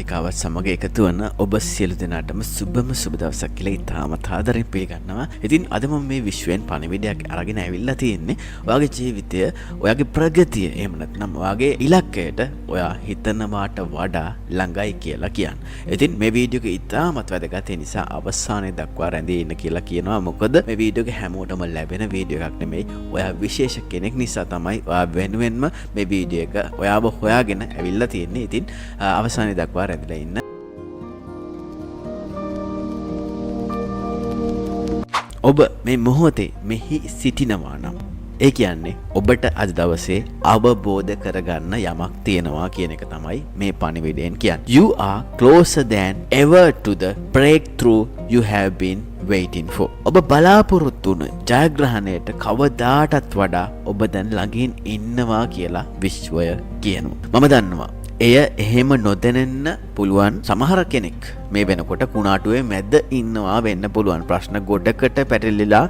නාලිකාවත් සමග එකතු වන ඔබ සියලු දෙනාටම සුබම සුබ දවසක් කියලා ඉතාමත් ආදරෙන් පිළිගන්නවා. ඉතින් අද මම මේ විශ්වයෙන් පණිවිඩයක් අරගෙන ඇවිල්ලා තියෙන්නේ. ඔයාගේ ජීවිතය, ඔයාගේ ප්‍රගතිය, එහෙම නැත්නම් ඔයාගේ ඉලක්කයට ඔයා හිතනවාට වඩා ළඟයි කියලා කියන්නේ. ඉතින් මේ වීඩියෝ එක ඉතාමත් වැදගත්. ඒ නිසා අවසානයේ දක්වා රැඳී ඉන්න කියලා කියනවා. මොකද මේ වීඩියෝ එක හැමෝටම ලැබෙන වීඩියෝ එකක් නෙමෙයි. ඔයා විශේෂ කෙනෙක් නිසා තමයි ඔයා වෙනුවෙන්ම මේ වීඩියෝ එක ඔයාව හොයාගෙන ඇවිල්ලා තියෙන්නේ. ඉතින් අවසානයේ දක්වා රැඳිලා ඉන්න. ඔබ මේ මොහොතේ මෙහි සිටිනවා නම් ඒ කියන්නේ ඔබට අද දවසේ අවබෝධ කරගන්න යමක් තියෙනවා කියන එක තමයි මේ පණිවිඩයෙන් කියන්නේ. You are closer than ever to the breakthrough you have been waiting for. ඔබ බලාපොරොත්තු වුණ ජයග්‍රහණයට කවදාටත් වඩා ඔබ දැන් ළඟින් ඉන්නවා කියලා විශ්වය කියනවා. මම දන්නවා එය එහෙම නොදැනෙන්න පුළුවන් සමහර කෙනෙක් මේ වෙනකොට කුණාටුවේ මැද ඉන්නවා වෙන්න පුළුවන්. ප්‍රශ්න ගොඩකට පැටලිලා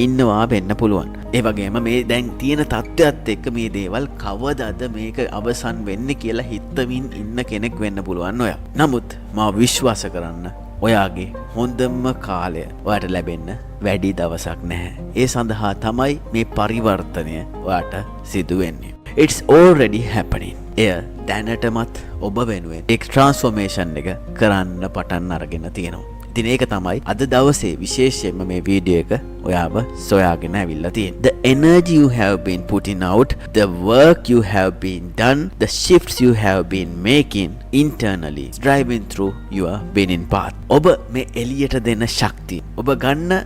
ඉන්නවා වෙන්න පුළුවන්. ඒ වගේම මේ දැන් තියෙන තත්ත්වයක් එක්ක මේ දේවල් කවදාද මේක අවසන් වෙන්නේ කියලා හිතමින් ඉන්න කෙනෙක් වෙන්න පුළුවන් ඔයා. නමුත් මා විශ්වාස කරන්න ඔයාගේ හොඳම කාලය ඔයාට ලැබෙන්න වැඩි දවසක් නැහැ. ඒ සඳහා තමයි මේ පරිවර්තනය ඔයාට සිදු වෙන්නේ. It's already happening. එය දැනටමත් ඔබ වෙනුවෙන් එක් ට්‍රාන්ස්ෆෝමේෂන් එක කරන්න පටන් අරගෙන තියෙනවා. ඉතින් ඒක තමයි අද දවසේ විශේෂයෙන්ම මේ වීඩියෝ එක ඔයාව සොයාගෙන ඇවිල්ලා තියෙන්නේ. The energy you have been putting out, the work you have been done, the shifts you have been making internally, driving through your winning path. ඔබ මේ එළියට දෙන ශක්තිය, ඔබ ගන්න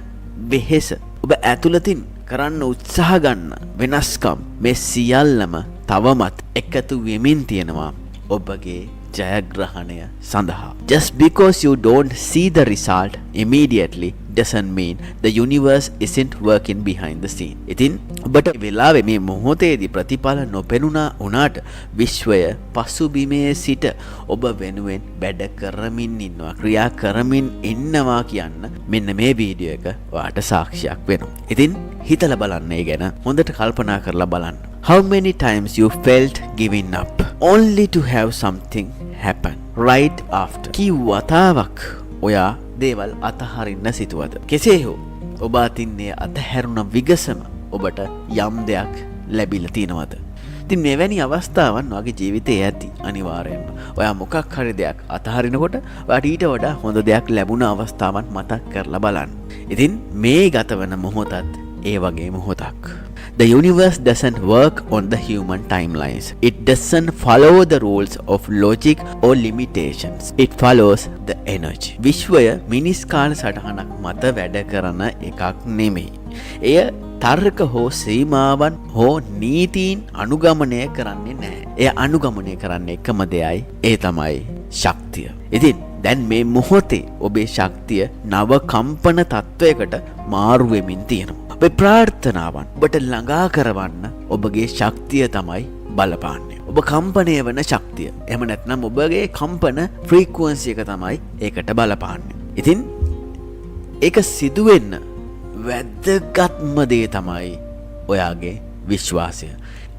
වෙහෙස, ඔබ ඇතුළතින් කරන්න උත්සාහ ගන්න වෙනස්කම් මේ සියල්ලම තවමත් එකතු වෙමින් තියෙනවා ඔබගේ ජයග්‍රහණය සඳහා. Just because you don't see the result immediately doesn't mean the universe isn't working behind the scene. ඉතින් ඔබට වෙලාවේ මේ මොහොතේදී ප්‍රතිඵල නොපෙනුණා වුණාට විශ්වය පසුබිමේ සිට ඔබ වෙනුවෙන් වැඩ කරමින් ඉන්නවා, ක්‍රියා කරමින් ඉන්නවා කියන්න මෙන්න මේ වීඩියෝ එක ඔයාට සාක්ෂියක් වෙනවා. ඉතින් හිතලා බලන්න, ඒ ගැන හොඳට කල්පනා කරලා බලන්න. How many times you felt giving up only to have something happen right after? කිව්වතාවක් ඔයා දේවල් අතහරින්න සිටුවද? කෙසේ හෝ ඔබ අතින්නේ අතහැරුණ විගසම ඔබට යම් දෙයක් ලැබිලා තියෙනවද? ඉතින් මෙවැනි අවස්ථාවන් වගේ ජීවිතේ ඇති අනිවාර්යෙන්ම. ඔයා මොකක් හරි දෙයක් අතහරිනකොට ඔයාට ඊට වඩා හොඳ දෙයක් ලැබුණ අවස්ථාවන් මතක් කරලා බලන්න. ඉතින් මේ ගතවන මොහොතත් ඒ වගේ මොහොතක්. The universe doesn't work on the human timelines. It doesn't follow the rules of logic or limitations. It follows the energy. විශ්වය මිනිස් කාල සටහනක් මත වැඩ කරන එකක් නෙමෙයි. එය තර්ක හෝ සීමාවන් හෝ නීතීන් අනුගමනය කරන්නේ නැහැ. එය අනුගමනය කරන්නේ එකම දෙයයි, ඒ තමයි ශක්තිය. ඉතින් දැන් මේ මොහොතේ ඔබේ ශක්තිය නව කම්පන තත්වයකට මාරු වෙමින් තියෙනවා. ඔබේ ප්‍රාර්ථනාවන් ඔබට ළඟා කරවන්න ඔබගේ ශක්තිය තමයි බලපාන්නේ. ඔබ කම්පණය වෙන ශක්තිය. එහෙම නැත්නම් ඔබගේ කම්පන ෆ්‍රීකවන්සි එක තමයි ඒකට බලපාන්නේ. ඉතින් ඒක සිදුවෙන්න වැදගත්ම දේ තමයි ඔයාගේ විශ්වාසය.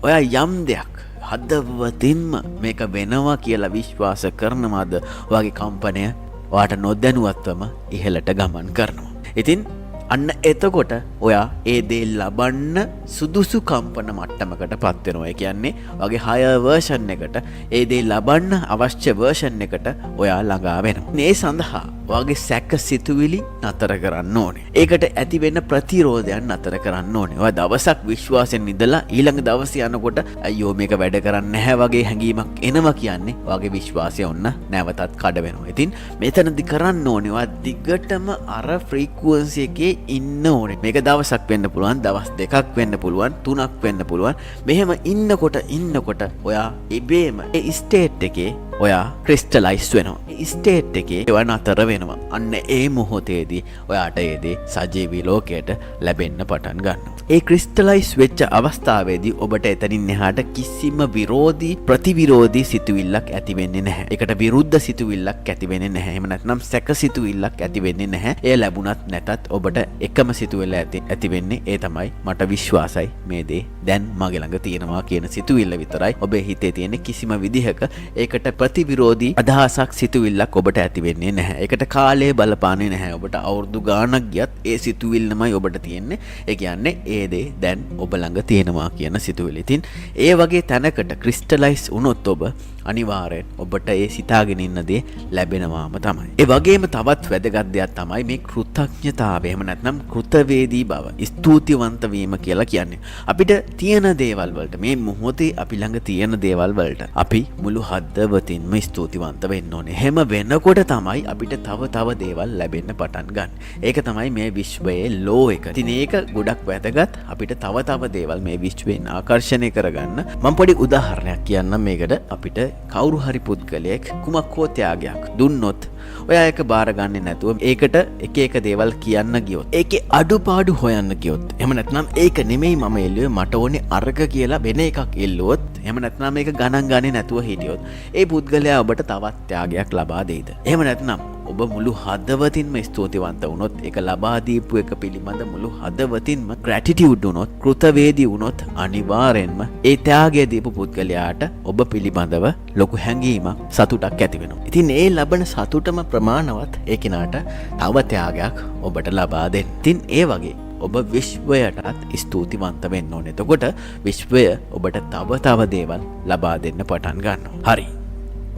ඔයා යම් දෙයක් හදවතින්ම මේක වෙනවා කියලා විශ්වාස කරනවාද ඔයාගේ කම්පනය ඔයාට නොදැනුවත්වම ඉහළට ගමන් කරනවා. ඉතින් අන්න එතකොට ඔයා ඒ දේ ලබන්න සුදුසු කම්පන මට්ටමකට පත් වෙනවා. ඒ කියන්නේ වගේ higher version එකට ඒ දේ ලබන්න අවශ්‍ය version එකට ඔයා ළඟා වෙනවා. මේ සඳහා ඔයාගේ සැක සිතුවිලි නතර කරන්න ඕනේ. ඒකට ඇති වෙන ප්‍රතිරෝධයන් නතර කරන්න ඕනේ. ඔයා දවසක් විශ්වාසයෙන් ඉඳලා ඊළඟ දවසේ යනකොට අයියෝ මේක වැඩ කරන්නේ නැහැ වගේ හැඟීමක් එනවා කියන්නේ ඔයාගේ විශ්වාසය ඔන්න නැවතත් කඩ වෙනවා. ඉතින් මෙතනදි කරන්න ඕනේ ඔයා දිගටම අර ෆ්‍රීකවන්සි එකේ ඉන්න ඕනේ. මේක දවසක් වෙන්න පුළුවන්, දවස් දෙකක් වෙන්න පුළුවන්, 3ක් වෙන්න පුළුවන්. මෙහෙම ඉන්නකොට ඔයා ඉබේම ඒ ස්ටේට් එකේ ඔයා ක්‍රිස්ටලයිස් වෙනවා. ඒ ස්ටේට් එකේ ඒවා නතර වෙනවා. වෙනවා. අන්න ඒ මොහොතේදී ඔයාට ඒ දේ සජීවී ලෝකයට ලැබෙන්න පටන් ගන්නවා. ඒ ක්‍රිස්ටලයිස් වෙච්ච අවස්ථාවේදී ඔබට එතනින් එහාට කිසිම විරෝධී ප්‍රතිවිරෝධී සිතුවිල්ලක් ඇති වෙන්නේ නැහැ. ඒකට විරුද්ධ සිතුවිල්ලක් ඇති වෙන්නේ නැහැ. එහෙම නැත්නම් සැක සිතුවිල්ලක් ඇති වෙන්නේ නැහැ. එය ලැබුණත් නැතත් ඔබට එකම සිතුවිල්ල ඇති වෙන්නේ ඒ තමයි මට විශ්වාසයි මේ දේ දැන් මගේ ළඟ තියෙනවා කියන සිතුවිල්ල විතරයි. ඔබේ හිතේ තියෙන කිසිම විදිහක ඒකට ප්‍රතිවිරෝධී අදහසක් සිතුවිල්ලක් ඔබට ඇති වෙන්නේ නැහැ. ඒකට කාලය බලපාන්නේ නැහැ. ඔබට අවුරුදු ගාණක් ගියත් ඒ සිතුවිල්ලමයි ඔබට තියෙන්නේ. ඒ කියන්නේ ඒ දේ දැන් ඔබ ළඟ තියෙනවා කියන සිතුවිලි. ඉතින් ඒ වගේ තැනකට ක්‍රිස්ටලයිස් වුණොත් ඔබ අනිවාර්යෙන් ඔබට ඒ සිතාගෙන ඉන්න දේ ලැබෙනවාම තමයි. ඒ වගේම තවත් වැදගත් දෙයක් තමයි මේ කෘතඥතාවය. එහෙම නැත්නම් කෘතවේදී බව. ස්තුතිවන්ත වීම කියලා කියන්නේ. අපිට තියෙන දේවල් වලට මේ මොහොතේ අපි ළඟ තියෙන දේවල් වලට අපි මුළු හදවතින්ම ස්තුතිවන්ත වෙන්න ඕනේ. එහෙම වෙනකොට තමයි අපිට තව දේවල් ලැබෙන්න පටන් ගන්න. ඒක තමයි මේ විශ්වයේ ලෝ එක. ඉතින් ඒක ගොඩක් වැදගත් අපිට තව දේවල් මේ විශ්වයෙන් ආකර්ෂණය කරගන්න. මම පොඩි උදාහරණයක් කියන්නම් මේකට. අපිට කවුරු හරි පුද්ගලයෙක් කුමක් හෝ ත්‍යාගයක් දුන්නොත් ඔයා ඒක බාරගන්නේ නැතුව ඒකට එක දේවල් කියන්න ගියොත් ඒකේ අඩුපාඩු හොයන්න ගියොත් එහෙම නැත්නම් ඒක නෙමෙයි මම එල්ලුවේ මට ඕනේ අර්ග කියලා වෙන එකක් එල්ලුවොත් එහෙම නැත්නම් මේක ගණන් ගන්නේ නැතුව හිටියොත් ඒ පුද්ගලයා ඔබට තවත් ත්‍යාගයක් ලබා දෙයිද? එහෙම නැත්නම් ඔබ මුළු හදවතින්ම ස්තුතිවන්ත වුණොත් ඒක ලබා දීපු එක පිළිබඳ මුළු හදවතින්ම ග්‍රැටිටියුඩ් වුණොත් කෘතවේදී වුණොත් අනිවාර්යෙන්ම ඒ ත්‍යාගය දීපු පුද්ගලයාට ඔබ පිළිබඳව ලොකු හැඟීමක් සතුටක් ඇති වෙනවා. ඉතින් ඒ ලබන සතුටම ප්‍රමාණවත් ඒ කෙනාට තව ත්‍යාගයක් ඔබට ලබා දෙන්න. ඉතින් ඒ වගේ ඔබ විශ්වයටත් ස්තුතිවන්ත වෙන්න ඕනේ. එතකොට විශ්වය ඔබට තව දේවල් ලබා දෙන්න පටන් ගන්නවා. හරි.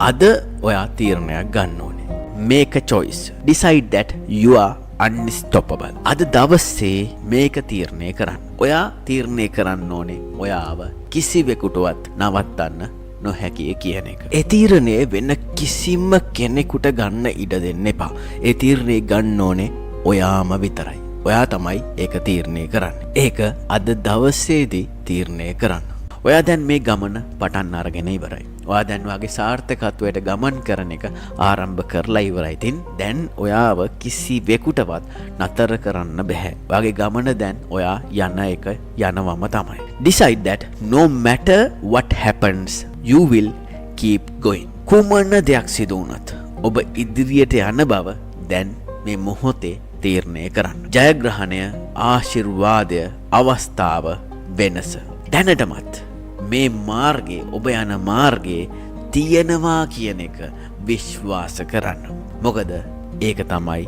අද ඔයා තීරණයක් ගන්න ඕනේ. Make a choice. Decide that you are unstoppable. අද දවසේ මේක තීරණය කරන්න. ඔයා තීරණය කරන්න ඕනේ ඔයාව කිසිවෙකුටවත් නවත්තන්න නොහැකි කියන එක. ඒ තීරණය වෙන කිසිම කෙනෙකුට ගන්න ඉඩ දෙන්න එපා. ඒ තීරණය ගන්න ඕනේ ඔයාම විතරයි. ඔයා තමයි ඒක තීරණය කරන්නේ. ඒක අද දවසේදී තීරණය කරන්න. ඔයා දැන් මේ ගමන පටන් අරගෙන ඉවරයි. ඔයා දැන් වාගේ සාර්ථකත්වයට ගමන් කරන එක ආරම්භ කරලා ඉවරයි. ඉතින් දැන් ඔයාව කිසිවෙකුටවත් නතර කරන්න බෑ. ඔයාගේ ගමන දැන් ඔයා යන එක යනවම තමයි. Decide that no matter what happens you will keep going. කුමන දෙයක් සිදු වුණත් ඔබ ඉදිරියට යන බව දැන් මේ මොහොතේ තීරණය කරන්න. ජයග්‍රහණය, ආශිර්වාදය, අවස්ථාව, වෙනස. දැනටමත් මේ මාර්ගයේ ඔබ යන මාර්ගයේ තියෙනවා කියන එක විශ්වාස කරන්න. මොකද ඒක තමයි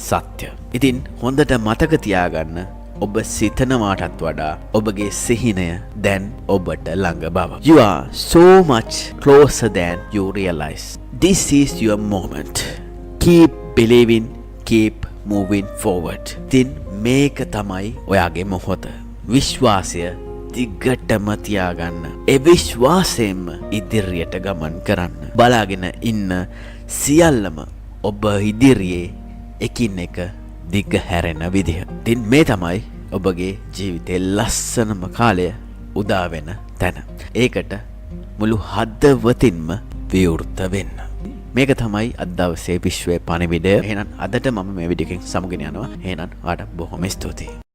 සත්‍ය. ඉතින් හොඳට මතක තියාගන්න ඔබ සිතනවාටත් වඩා ඔබගේ සිහිනය දැන් ඔබට ළඟ බව. You are so much closer than you realize. This is your moment. Keep believing, keep moving forward. ඉතින් මේක තමයි ඔයාගේ මොහොත. විශ්වාසය දිගටම තියාගන්න. ඒ විශ්වාසයෙන්ම ඉදිරියට ගමන් කරන්න. බලාගෙන ඉන්න සියල්ලම ඔබ ඉදිරියේ එකින් එක දිග හැරෙන විදිහ. ඉතින් මේ තමයි ඔබගේ ජීවිතේ ලස්සනම කාලය උදා වෙන තැන. ඒකට මුළු හදවතින්ම විවෘත වෙන්න. මේක තමයි අද දවසේ විශ්වයේ පණිවිඩය. එහෙනම් අදට මම මේ වීඩියෝ එකෙන් සමුගෙන යනවා. එහෙනම් ඔයාලට බොහොම ස්තුතියි.